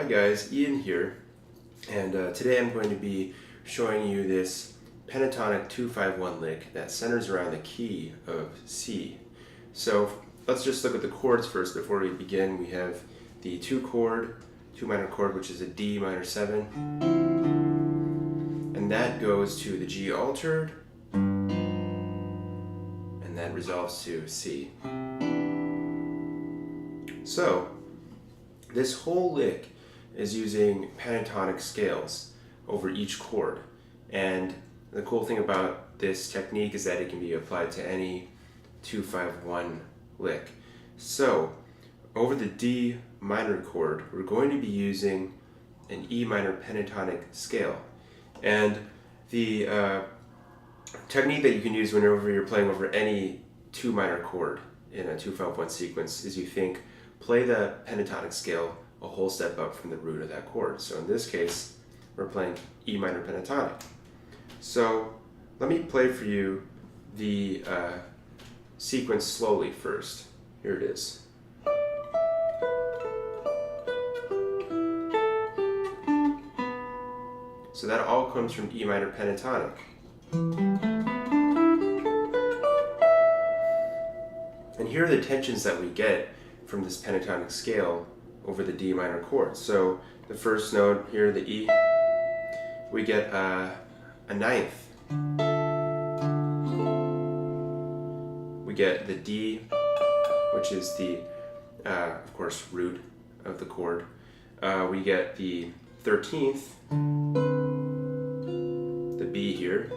Hi guys, Ian here, and today I'm going to be showing you this pentatonic 2-5-1 lick that centers around the key of C. So let's just look at the chords first before we begin. We have the 2 minor chord, which is a D minor 7, and that goes to the G altered, and that resolves to C. So this whole lick is using pentatonic scales over each chord, and the cool thing about this technique is that it can be applied to any 2-5-1 lick. So over the D minor chord, we're going to be using an E minor pentatonic scale, and the technique that you can use whenever you're playing over any 2 minor chord in a 2-5-1 sequence is you think, play the pentatonic scale a whole step up from the root of that chord. So in this case, we're playing E minor pentatonic. So let me play for you the sequence slowly first. Here it is. So that all comes from E minor pentatonic. And here are the tensions that we get from this pentatonic scale over the D minor chord. So the first note here, the E, we get a ninth. We get the D, which is the, of course, root of the chord. We get the 13th, the B here.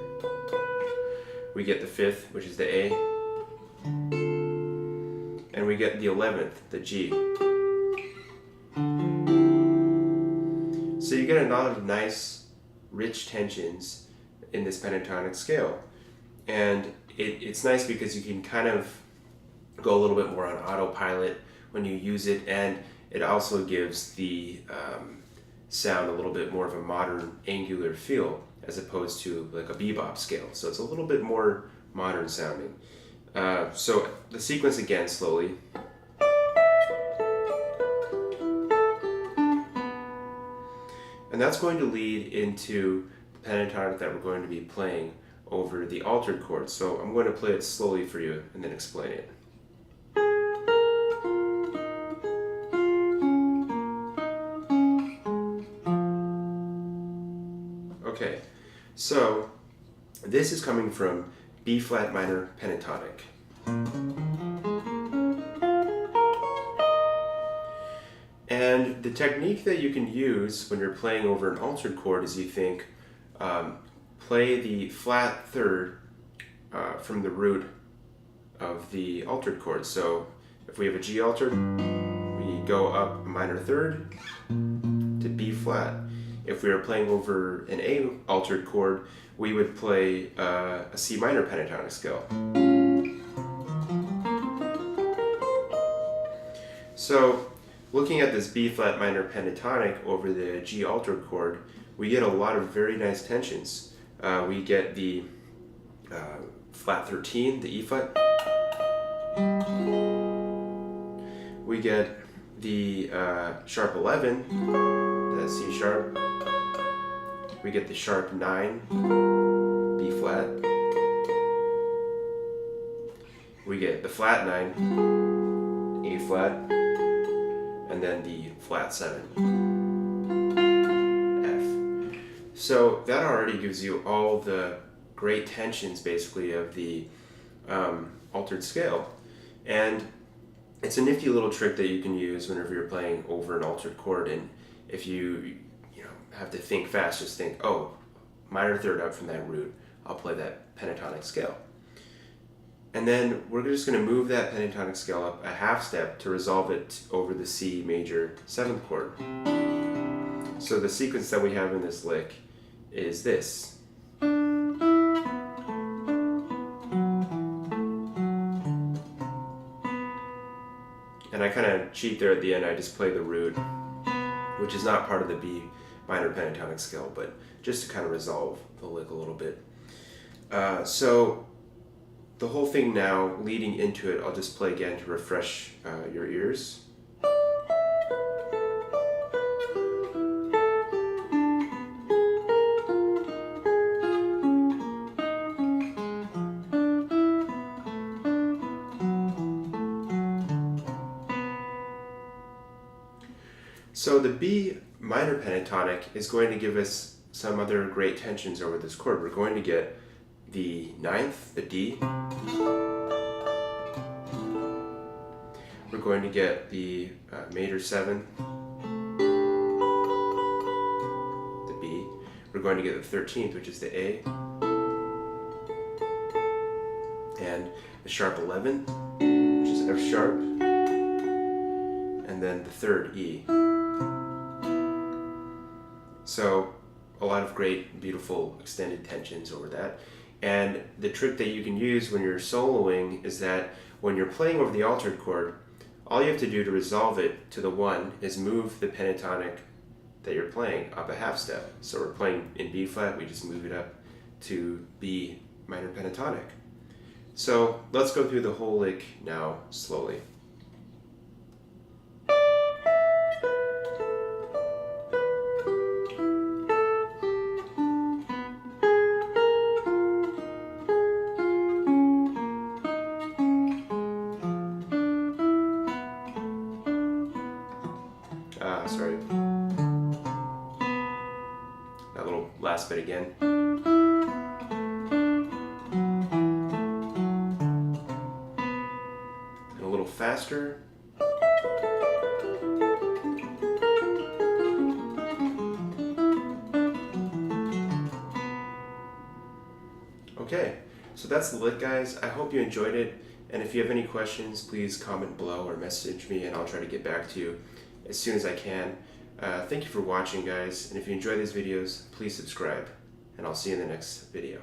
We get the 5th, which is the A. And we get the 11th, the G. So you get a lot of nice, rich tensions in this pentatonic scale. And it's nice because you can kind of go a little bit more on autopilot when you use it, and it also gives the sound a little bit more of a modern angular feel as opposed to like a bebop scale. So it's a little bit more modern sounding. So the sequence again, slowly. And that's going to lead into the pentatonic that we're going to be playing over the altered chord. So I'm going to play it slowly for you and then explain it. Okay, so this is coming from B flat minor pentatonic. And the technique that you can use when you're playing over an altered chord is you think, play the flat third from the root of the altered chord. So if we have a G altered, we go up a minor third to B flat. If we were playing over an A altered chord, we would play a C minor pentatonic scale. So looking at this B flat minor pentatonic over the G altered chord, we get a lot of very nice tensions. We get the flat 13, the E flat. We get the sharp 11, the C sharp. We get the sharp 9, B flat. We get the flat 9, A flat, and then the flat 7, F. So that already gives you all the great tensions basically of the altered scale. And it's a nifty little trick that you can use whenever you're playing over an altered chord. And if you have to think fast, just think, oh, minor third up from that root, I'll play that pentatonic scale. And then we're just going to move that pentatonic scale up a half step to resolve it over the C major 7th chord. So the sequence that we have in this lick is this. And I kind of cheat there at the end. I just play the root, which is not part of the B minor pentatonic scale, but just to kind of resolve the lick a little bit. So the whole thing now, leading into it, I'll just play again to refresh your ears. So the B minor pentatonic is going to give us some other great tensions over this chord. We're going to get the ninth, the D. We're going to get the major 7, the B. We're going to get the 13th, which is the A. And the sharp 11, which is F sharp. And then the third E. So a lot of great, beautiful, extended tensions over that. And the trick that you can use when you're soloing is that when you're playing over the altered chord, all you have to do to resolve it to the 1 is move the pentatonic that you're playing up a half step. So we're playing in B flat, we just move it up to B minor pentatonic. So let's go through the whole lick now slowly. Sorry. That little last bit again. And a little faster. Okay, so that's the lick, guys. I hope you enjoyed it. And if you have any questions, please comment below or message me and I'll try to get back to you as soon as I can. Thank you for watching, guys, and if you enjoy these videos, please subscribe, and I'll see you in the next video.